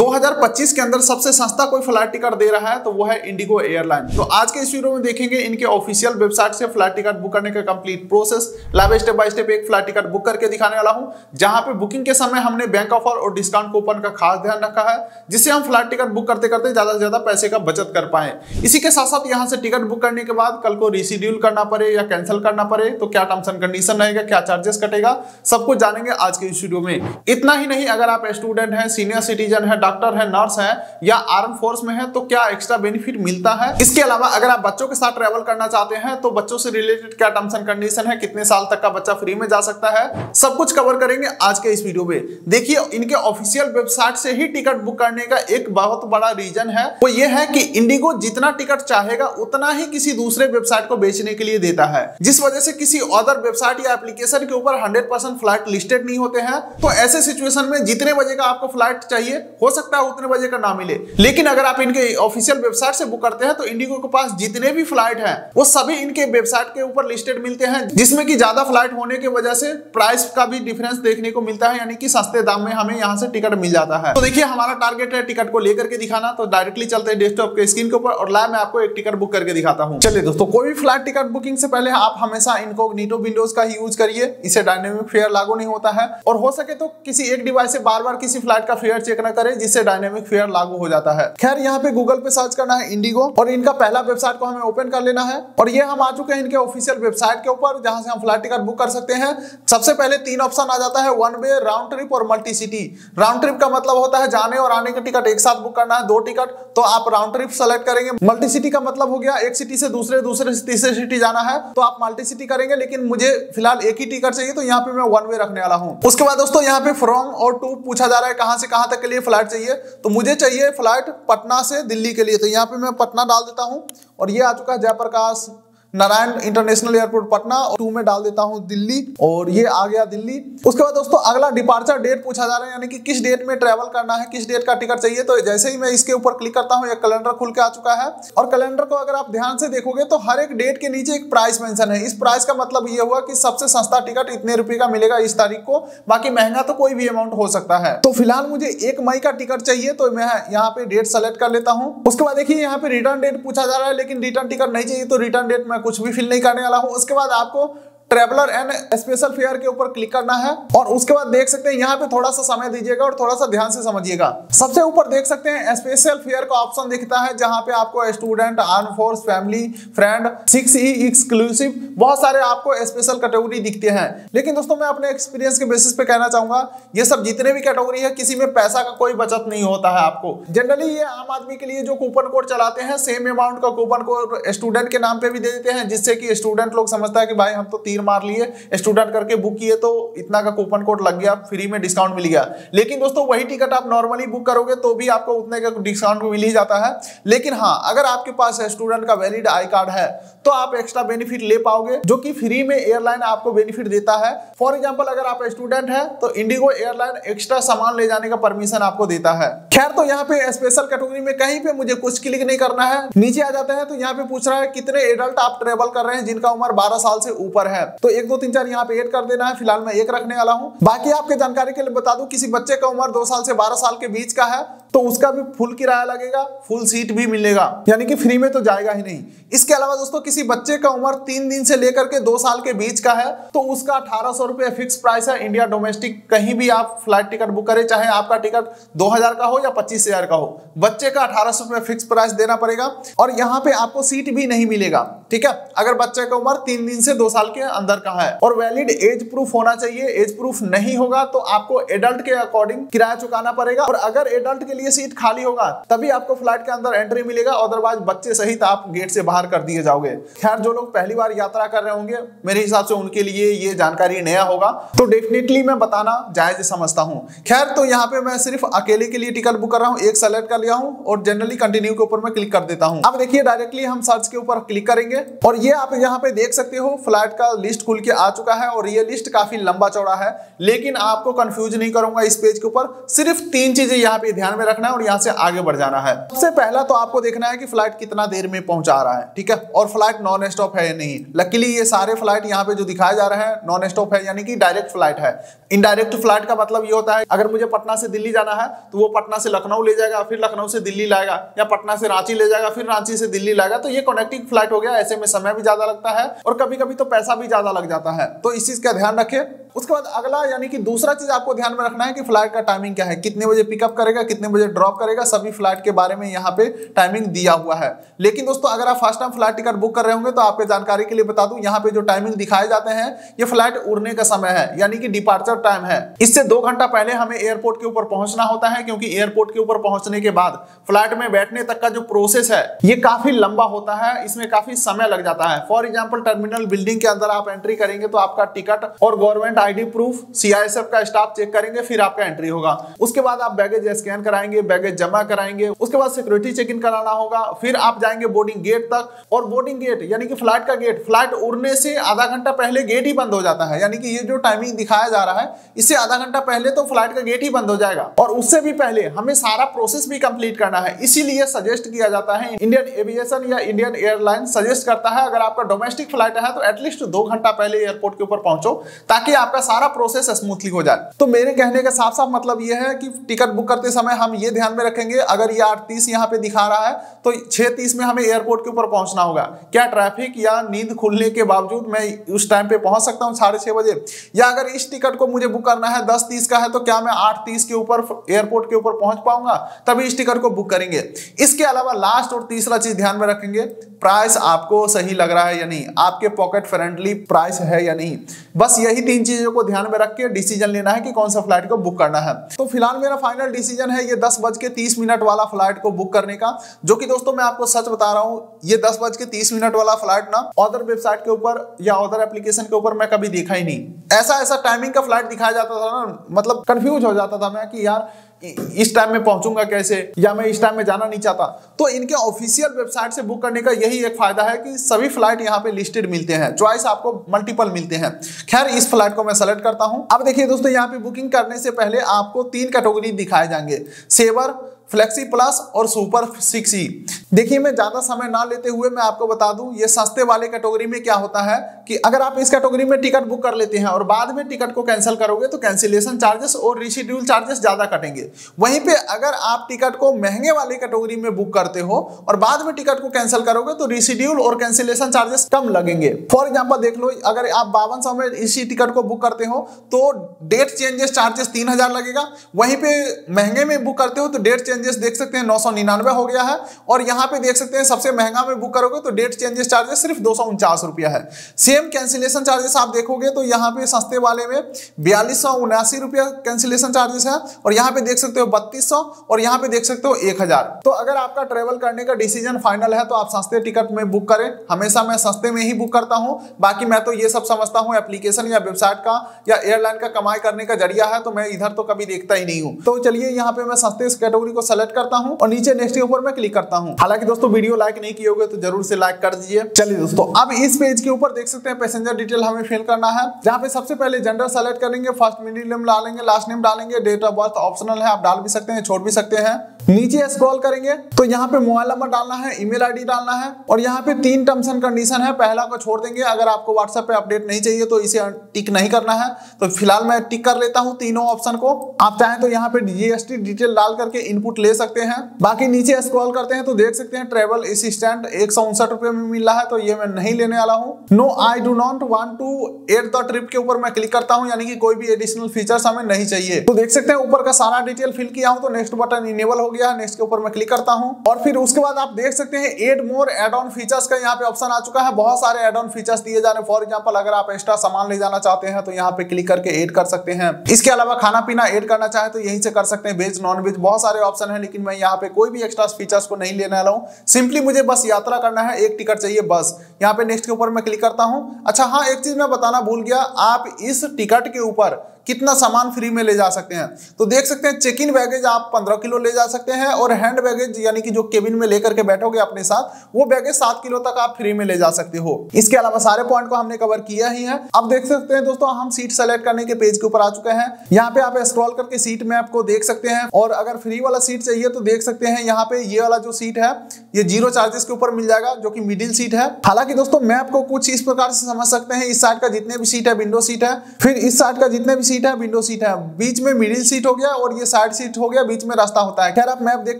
2025 के अंदर सबसे सस्ता कोई फ्लाइट टिकट दे रहा है तो वो है इंडिगो एयरलाइन। तो आज के इस वीडियो में देखेंगे इनके ऑफिशियल वेबसाइट से फ्लाइट टिकट बुक करने का complete process. Live step by step एक फ्लाइट टिकट बुक करके दिखाने वाला हूं, जहां पे बुकिंग के समय हमने बैंक ऑफर और डिस्काउंट कूपन का खास ध्यान रखा है, जिससे हम फ्लाइट टिकट बुक करते करते ज्यादा से ज्यादा पैसे का बचत कर पाए। इसी के साथ साथ यहाँ से टिकट बुक करने के बाद कल को रिशेड्यूल करना पड़े या कैंसिल करना पड़े तो क्या टर्म्स एंड कंडीशन रहेगा, क्या चार्जेस कटेगा, सब कुछ जानेंगे आज के इस वीडियो में। इतना ही नहीं, अगर आप स्टूडेंट हैं, सीनियर सिटीजन है, डॉक्टर है, नर्स है या आर्म फोर्स में है तो क्या एक्स्ट्रा बेनिफिट मिलता है। इसके अलावा अगर आप बच्चों के साथ ट्रैवल करना चाहते हैं तो बच्चों से रिलेटेड क्या टर्म्स एंड कंडीशन है, कितने साल तक का बच्चा फ्री में जा सकता है, सब कुछ कवर करेंगे आज के इस वीडियो में। देखिए, इनके ऑफिशियल वेबसाइट से ही टिकट बुक करने का एक बहुत बड़ा रीजन है, वो ये है कि इंडिगो जितना टिकट चाहेगा उतना ही किसी दूसरे वेबसाइट को बेचने के लिए देता है, जिस वजह से किसी अदर वेबसाइट या एप्लीकेशन के ऊपर 100% फ्लाइट लिस्टेड नहीं होते हैं। तो ऐसे सिचुएशन में जितने बजे का आपको फ्लाइट चाहिए हो सकता है उतने बजे का ना मिले। लेकिन अगर आप इनके ऑफिशियल वेबसाइट से बुक करते हैं तो इंडिगो के पास जितने भी फ्लाइट हैं वो सभी इनके वेबसाइट के ऊपर लिस्टेड मिलते हैं, जिसमें कि ज्यादा फ्लाइट होने की वजह से प्राइस का भी डिफरेंस देखने को मिलता है, यानी कि सस्ते दाम में हमें यहाँ से टिकट मिल जाता है। तो देखिए, हमारा टारगेट है टिकट को लेकर के दिखाना, तो डायरेक्टली चलते हैं डेस्कटॉप के स्क्रीन के ऊपर और लाइव मैं आपको एक टिकट बुक करके दिखाता हूँ। चलिए दोस्तों, कोई भी फ्लाइट टिकट बुकिंग से पहले आप हमेशा इनकॉग्निटो विंडोज का ही यूज करिए, इसे डायनेमिक फेयर लागू नहीं होता है, और हो सके तो किसी एक डिवाइस से बार बार किसी फ्लाइट का फेयर चेक न करें जिससे डायनेमिक फेयर लागू हो जाता है। खैर, यहाँ पे गूगल पे सर्च करना है इंडिगो और इनका पहला वेबसाइट को हमें ओपन कर लेना है और ये हम आ चुके हैं इनके ऑफिशियल वेबसाइट के ऊपर, जहां से हम फ्लाइट टिकट बुक कर सकते हैं। सबसे पहले तीन ऑप्शन आ जाता है, वन वे, राउंड ट्रिप और मल्टी सिटी। राउंड ट्रिप का मतलब होता है जाने और आने का टिकट एक साथ बुक करना है, दो टिकट, तो आप राउंड ट्रिप सेलेक्ट करेंगे। मल्टी सिटी का मतलब हो गया एक सिटी से दूसरे से तीसरे सिटी जाना है, तो आप मल्टी सिटी करेंगे, लेकिन मुझे फिलहाल एक ही टिकट चाहिए तो यहाँ पे मैं वन वे रखने वाला हूँ। उसके बाद दोस्तों यहाँ पे फ्रॉम और टू पूछा जा रहा है, कहां से कहां तक के लिए फ्लाइट चाहिए, तो मुझे चाहिए फ्लाइट पटना से दिल्ली के लिए, तो यहाँ पे मैं पटना डाल देता हूं और ये आ चुका है जयप्रकाश नारायण इंटरनेशनल एयरपोर्ट पटना, और 2 में डाल देता हूं दिल्ली और ये आ गया दिल्ली। उसके बाद दोस्तों अगला डिपार्चर डेट पूछा जा रहा है, यानी कि किस डेट में ट्रैवल करना है, किस डेट का टिकट चाहिए। तो जैसे ही मैं इसके ऊपर क्लिक करता हूं एक कैलेंडर खुल के आ चुका है, और कैलेंडर को अगर आप ध्यान से देखोगे तो हर एक डेट के नीचे एक प्राइस मेंशन है। इस प्राइस का मतलब ये हुआ कि सबसे सस्ता टिकट इतने रुपए का मिलेगा इस तारीख को, बाकी महंगा तो कोई भी अमाउंट हो सकता है। तो फिलहाल मुझे 1 मई का टिकट चाहिए, तो मैं यहाँ पे डेट सेलेक्ट कर लेता हूँ। उसके बाद देखिए यहाँ पे रिटर्न डेट पूछा जा रहा है, लेकिन रिटर्न टिकट नहीं चाहिए, तो रिटर्न डेट मैं कुछ भी फिल नहीं करने वाला हूं। उसके बाद आपको ट्रैवलर एंड स्पेशल फेयर के ऊपर क्लिक करना है और उसके बाद देख सकते हैं यहाँ पे थोड़ा सा समय दीजिएगा और थोड़ा सा ध्यान से समझिएगा। सबसे ऊपर देख सकते हैं स्पेशल फेयर का ऑप्शन दिखता है, जहां पे आपको student, arm force, family, friend, 6E exclusive, बहुत सारे आपको स्पेशल कैटेगरी दिखते हैं। लेकिन दोस्तों मैं अपने एक्सपीरियंस के बेसिस पे कहना चाहूंगा, ये सब जितने भी कैटेगरी है किसी में पैसा का कोई बचत नहीं होता है आपको। जनरली ये आम आदमी के लिए जो कूपन कोड चलाते हैं, सेम अमाउंट का कूपन कोड स्टूडेंट के नाम पे भी दे देते हैं, जिससे कि स्टूडेंट लोग समझता है कि भाई हम तो तीर मार लिए, स्टूडेंट करके बुक किए तो इतना का कूपन कोड लग गया, फ्री में डिस्काउंट मिल गया। लेकिन दोस्तों वही टिकट आप नॉर्मली बुक करोगे तो भी आपको उतने का डिस्काउंट मिल ही जाता है। लेकिन हाँ, अगर आपके पास स्टूडेंट का वैलिड आई कार्ड है तो आप एक्स्ट्रा बेनिफिट ले पाओगे, जो कि फ्री में एयरलाइन आपको बेनिफिट देता है। फॉर एग्जांपल, अगर आप स्टूडेंट है तो इंडिगो एयरलाइन एक्स्ट्रा सामान ले जाने का परमिशन आपको देता है। खैर, तो यहाँ पे स्पेशल कैटेगरी में कहीं पे मुझे कुछ क्लिक नहीं करना है। नीचे आ जाते हैं तो यहाँ पे पूछ रहा है कितने एडल्ट आप ट्रेवल कर रहे हैं जिनका उम्र 12 साल से ऊपर है, तो 1 2 3 4 यहाँ पे ऐड कर देना है। फिलहाल मैं 1 रखने वाला हूँ। बाकी आपके जानकारी के लिए बता दूं, किसी बच्चे का उम्र 2 साल से 12 साल के बीच का है तो उसका भी फुल किराया लगेगा, फुल सीट भी मिलेगा, यानी कि फ्री में तो जाएगा ही नहीं। इसके अलावा दोस्तों किसी बच्चे का उम्र 3 दिन से लेकर के 2 साल के बीच का है तो उसका 1800 रुपए फिक्स प्राइस है इंडिया डोमेस्टिक। कहीं भी आप फ्लाइट टिकट बुक करें, चाहे आपका टिकट 2000 का हो या 25,000 का हो, बच्चे का 1800 रुपए फिक्स प्राइस देना पड़ेगा और यहाँ पे आपको सीट भी नहीं मिलेगा। ठीक है, अगर बच्चे का उम्र 3 दिन से 2 साल के अंदर का है और वैलिड एज प्रूफ होना चाहिए। एज प्रूफ नहीं होगा तो आपको एडल्ट के अकॉर्डिंग किराया चुकाना पड़ेगा, और अगर एडल्ट के लिए सीट खाली होगा तभी आपको फ्लाइट के अंदर एंट्री मिलेगा, अदरवाइज बच्चे सहित आप गेट से बाहर कर दिए जाओगे। खैर, जो लोग पहली बार यात्रा कर रहे होंगे मेरे हिसाब से उनके लिए ये जानकारी नया होगा, तो डेफिनेटली मैं बताना जायज समझता हूं। खैर, तो यहाँ पे मैं सिर्फ अकेले के लिए टिकट बुक कर रहा हूँ, एक सेलेक्ट कर लिया हूँ और जनरली कंटिन्यू के ऊपर मैं क्लिक कर देता हूँ। अब देखिए डायरेक्टली हम सर्च के ऊपर क्लिक करेंगे और ये आप यहाँ पे देख सकते हो फ्लाइट का लिस्ट खुल के आ चुका है और ये लिस्ट काफी लंबा चौड़ा है, लेकिन आपको कंफ्यूज नहीं करूंगा इस पेज के ऊपर। सिर्फ 3 चीजें यहाँ पे ध्यान में रखना है और यहाँ से आगे बढ़ जाना है। सबसे पहला तो आपको देखना है कि फ्लाइट कितना देर में पहुंचा रहा है, ठीक है, और फ्लाइट नॉन स्टॉप है या नहीं। लकीली ये सारे फ्लाइट यहाँ पे जो दिखाए जा रहे हैं नॉन स्टॉप है, यानी कि डायरेक्ट फ्लाइट है। इनडायरेक्ट फ्लाइट का मतलब ये होता है अगर मुझे पटना से दिल्ली जाना है तो वो पटना से लखनऊ ले जाएगा, फिर लखनऊ से दिल्ली लाएगा, या पटना से रांची ले जाएगा, फिर रांची से दिल्ली लाएगा। तो ये कनेक्टिंग फ्लाइट हो गया। ऐसे में समय भी ज्यादा लगता है और कभी कभी तो पैसा भी ज्यादा लग जाता है, तो इस चीज का ध्यान रखें। उसके बाद अगला यानी कि दूसरा चीज आपको ध्यान में रखना है कि फ्लाइट का टाइमिंग क्या है, कितने बजे पिकअप करेगा, कितने बजे ड्रॉप करेगा। सभी फ्लाइट के बारे में यहाँ पे टाइमिंग दिया हुआ है। लेकिन दोस्तों अगर आप first time flight ticket book कर रहे होंगे तो आपके जानकारी के लिए बता दूं, यहाँ पे जो टाइमिंग दिखाए जाते हैं ये फ्लाइट उड़ने का समय है, यानी कि डिपार्चर टाइम है। इससे 2 घंटा पहले हमें एयरपोर्ट के ऊपर पहुंचना होता है, क्योंकि एयरपोर्ट के ऊपर पहुंचने के बाद फ्लाइट में बैठने तक का जो प्रोसेस है ये काफी लंबा होता है, इसमें काफी समय लग जाता है। फॉर एग्जाम्पल टर्मिनल बिल्डिंग के अंदर आप एंट्री करेंगे तो आपका टिकट और गवर्नमेंट ID प्रूफ CISF का स्टाफ चेक करेंगे, फिर आपका एंट्री होगा। उसके बाद आप बैगेज स्कैन कराएंगे, बैगेज जमा कराएंगे, उसके बाद सिक्योरिटी चेक इन कराना होगा, फिर आप जाएंगे बोर्डिंग गेट तक। और बोर्डिंग गेट यानी कि फ्लाइट का गेट, फ्लाइट उड़ने से आधा घंटा पहले गेट ही बंद हो जाता है, यानी कि ये जो टाइमिंग दिखाया जा रहा है इससे आधा घंटा पहले तो फ्लाइट का गेट ही बंद हो जाएगा। और उससे भी पहले हमें सारा प्रोसेस भी कंप्लीट करना है, इसीलिए सजेस्ट किया जाता है, इंडियन एविएशन या इंडियन एयरलाइन सजेस्ट करता है अगर आपका डोमेस्टिक फ्लाइट है तो एटलीस्ट 2 घंटा पहले एयरपोर्ट के ऊपर पहुंचो, ताकि आपका सारा प्रोसेस स्मूथली हो जाए। तो मेरे कहने का साफ साफ मतलब ये है कि टिकट बुक करते समय हम ये ध्यान में रखेंगे, अगर ये 8:30 यहाँ पे दिखा रहा है तो 6:30 में हमें एयरपोर्ट के ऊपर पहुंचना होगा। क्या ट्रैफिक या नींद खुलने के बावजूद मैं उस टाइम पे पहुंच सकता हूँ 6:30 बजे? या अगर इस टिकट को मुझे बुक करना है 10:30 का है तो क्या मैं 8:30 के ऊपर एयरपोर्ट के ऊपर पहुंच पाऊंगा? तभी इस टिकट को बुक करेंगे। इसके अलावा लास्ट और तीसरा चीज ध्यान में रखेंगे, प्राइस आपको सही लग रहा है या नहीं, आपके पॉकेट फ्रेंडली प्राइस है या नहीं। बस यही 3 चीजों को ध्यान में रख के डिसीजन लेना है कि कौन सा फ्लाइट को बुक करना है। तो फिलहाल मेरा फाइनल डिसीजन है ये 10:30 वाला फ्लाइट को बुक करने का, जो कि दोस्तों मैं आपको सच बता रहा हूं, ये 10:30 वाला फ्लाइट ना अदर वेबसाइट के ऊपर या अदर एप्लीकेशन के ऊपर मैं कभी देखा ही नहीं। ऐसा टाइमिंग का फ्लाइट दिखाया जाता था ना, मतलब कंफ्यूज हो जाता था मैं कि यार इस टाइम में पहुंचूंगा कैसे, या मैं इस टाइम में जाना नहीं चाहता। तो इनके ऑफिशियल वेबसाइट से बुक करने का यही एक फायदा है कि सभी फ्लाइट यहाँ पे लिस्टेड मिलते हैं, चॉइस आपको मल्टीपल मिलते हैं। खैर इस फ्लाइट को मैं सेलेक्ट करता हूं। अब देखिए दोस्तों, यहाँ पे बुकिंग करने से पहले आपको 3 कैटेगरी दिखाए जाएंगे, सेवर, फ्लेक्सी प्लस और सुपर 6E। देखिए मैं ज्यादा समय ना लेते हुए मैं आपको बता दूं, ये सस्ते वाले कैटेगरी में क्या होता है कि अगर आप इस कैटेगरी में टिकट बुक कर लेते हैं और बाद में टिकट को कैंसिल करोगे तो कैंसिलेशन चार्जेस और रिशेड्यूल चार्जेस ज्यादा कटेंगे। वहीं पे अगर आप टिकट को महंगे वाले कैटेगरी में बुक करते हो और बाद में टिकट को कैंसिल करोगे तो रिशेड्यूल और कैंसिलेशन चार्जेस कम लगेंगे। फॉर एग्जाम्पल देख लो, अगर आप 5200 में इसी टिकट को बुक करते हो तो डेट चेंजेस चार्जेस 3000 लगेगा। वहीं पे महंगे में बुक करते हो तो डेट चेंजेस देख सकते हैं 999 हो गया है, और यहाँ पे देख सकते हैं सबसे महंगा में बुक करोगे तो डेट चेंजेस चार्जेस सिर्फ 249 रुपया है। सेम कैंसिलेशन चार्जेस आप देखोगे तो यहाँ पे सस्ते वाले में 4279 रुपया कैंसिलेशन चार्जेस है, और यहाँ पे देख सकते हो 3200, और यहाँ पे देख सकते हो 1000। तो अगर आपका ट्रेवल करने का डिसीजन फाइनल है तो आप सस्ते टिकट में बुक करें। हमेशा मैं सस्ते में ही बुक करता हूँ, बाकी मैं तो ये सब समझता हूँ एप्लीकेशन या वेबसाइट का या एयरलाइन का कमाई करने का जरिया है, तो मैं इधर तो कभी देखता ही नहीं हूँ। तो चलिए यहाँ पे मैं सस्ते कैटेगरी को सेलेक्ट करता हूं और नीचे नेक्स्ट के ऊपर मैं क्लिक करता हूं। हालांकि दोस्तों वीडियो लाइक नहीं किए होगे तो जरूर से लाइक कर दीजिए। चलिए दोस्तों, अब इस पेज के ऊपर देख सकते हैं पैसेंजर डिटेल हमें फिल करना है, जहां पे सबसे पहले जेंडर सेलेक्ट करेंगे, फर्स्ट मिडिल नेम डालेंगे, लास्ट नेम डालेंगे, डेट ऑफ बर्थ ऑप्शनल है, आप डाल भी सकते हैं, छोड़ भी सकते हैं। नीचे स्क्रॉल करेंगे तो यहाँ पे मोबाइल नंबर डालना है, ईमेल आईडी डालना है, और यहाँ पे 3 टर्म्स एंड कंडीशन है। पहला को छोड़ देंगे, अगर आपको व्हाट्सएप पे अपडेट नहीं चाहिए तो इसे टिक नहीं करना है। तो फिलहाल मैं टिक कर लेता हूँ तीनों ऑप्शन को। आप चाहें तो यहाँ पे GST डिटेल डाल करके इनपुट ले सकते हैं। बाकी नीचे स्क्रॉल करते हैं तो देख सकते हैं ट्रेवल असिस्टेंट 159 रुपए में मिल रहा है, तो ये मैं नहीं लेने वाला हूँ। No I do not want to add the trip के ऊपर मैं क्लिक करता हूँ, यानी कि कोई भी एडिशनल फीचर्स हमें नहीं चाहिए। तो देख सकते हैं ऊपर का सारा डिटेल फिल किया हूँ, तो नेक्स्ट बटन इनेबल हो गया है, नेक्स्ट के ऊपर मैं क्लिक करता हूँ। और फिर उसके बाद आप देख सकते हैं add more add on features का यहाँ पे ऑप्शन आ चुका है। बहुत सारे एड ऑन फीचर्स दिए जा रहे हैं। फॉर एग्जांपल अगर आप एक्स्ट्रा सामान ले जाना चाहते हैं तो यहाँ पे क्लिक करके ऐड कर सकते हैं। इसके अलावा खाना पीना ऐड करना चाहे तो यहीं से कर सकते हैं, वेज नॉन वेज बहुत सारे ऑप्शन है, लेकिन मैं यहाँ पे कोई भी एक्स्ट्रा फीचर्स को नहीं लेने वाला हूँ। सिंपली मुझे बस यात्रा करना है, एक टिकट चाहिए बस। यहाँ पे नेक्स्ट के ऊपर मैं क्लिक करता हूँ। अच्छा हाँ, एक चीज मैं बताना भूल गया, आप इस टिकट के ऊपर कितना सामान फ्री में ले जा सकते हैं। तो देख सकते हैं चेक इन बैगेज आप 15 किलो ले जा सकते हैं और हैंड बैगेज यानी कि जो केबिन में लेकर के बैठोगे अपने साथ वो बैगेज 7 किलो तक आप फ्री में ले जा सकते हो। इसके अलावा सारे पॉइंट को हमने कवर किया ही है। अब देख सकते हैं दोस्तों हम सीट सेलेक्ट करने के पेज के ऊपर आ चुके हैं। यहाँ पे आप स्क्रॉल करके सीट मैप को देख सकते हैं और अगर फ्री वाला सीट चाहिए तो देख सकते हैं यहाँ पे ये वाला जो सीट है ये 0 चार्जेस के ऊपर मिल जाएगा जो कि मिडिल सीट है। हालांकि दोस्तों मैप को कुछ इस प्रकार से समझ सकते हैं, इस साइड का जितने भी सीट है विंडो सीट है, फिर इस साइड का जितने भी सीट है विंडो सीट है, बीच में मिडिल सीट हो गया और ये साइड सीट हो गया, बीच में रास्ता होता है। खैर आप मैप देख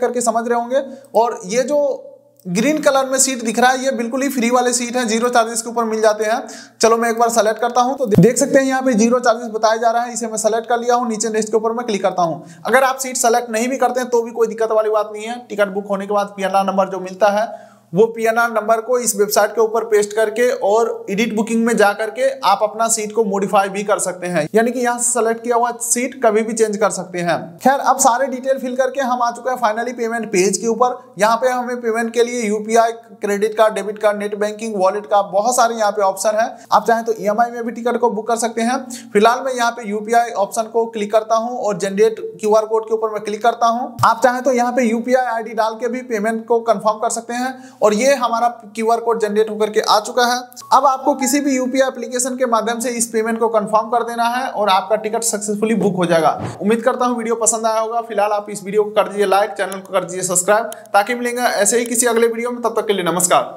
करके समझ रहे होंगे। और ये जो ग्रीन कलर में सीट दिख रहा है ये बिल्कुल ही फ्री वाले सीट है, 0 चार्जेस के ऊपर मिल जाते हैं। चलो मैं एक बार सेलेक्ट करता हूं तो देख सकते हैं यहाँ पे 0 चार्जेस बताया जा रहा है। इसे मैं सेलेक्ट कर लिया हूं, नीचे नेक्स्ट के ऊपर मैं क्लिक करता हूं। अगर आप सीट सेलेक्ट नहीं भी करते हैं तो भी कोई दिक्कत वाली बात नहीं है। टिकट बुक होने के बाद पीएनआर नंबर जो मिलता है वो पीएनआर नंबर को इस वेबसाइट के ऊपर पेस्ट करके और एडिट बुकिंग में जा करके आप अपना सीट को मॉडिफाई भी कर सकते हैं, यानी कि यहाँ से सेलेक्ट किया हुआ सीट कभी भी चेंज कर सकते हैं। खैर अब सारे डिटेल फिल करके हम आ चुके हैं फाइनली पेमेंट पेज के ऊपर। यहाँ पे हमें पेमेंट के लिए UPI, credit card, debit card, net banking, wallet का बहुत सारे यहाँ पे ऑप्शन है। आप चाहें तो ईएमआई में भी टिकट को बुक कर सकते हैं। फिलहाल मैं यहाँ पे यूपीआई ऑप्शन को क्लिक करता हूँ और जनरेट क्यूआर कोड के ऊपर मैं क्लिक करता हूँ। आप चाहें तो यहाँ पे यूपीआई आईडी डाल के भी पेमेंट को कंफर्म कर सकते हैं और ये हमारा क्यूआर कोड जनरेट होकर के आ चुका है। अब आपको किसी भी यूपीआई एप्लीकेशन के माध्यम से इस पेमेंट को कंफर्म कर देना है और आपका टिकट सक्सेसफुली बुक हो जाएगा। उम्मीद करता हूं वीडियो पसंद आया होगा। फिलहाल आप इस वीडियो को कर दीजिए लाइक, चैनल को कर दीजिए सब्सक्राइब, ताकि मिलेंगे ऐसे ही किसी अगले वीडियो में। तब तक के लिए नमस्कार।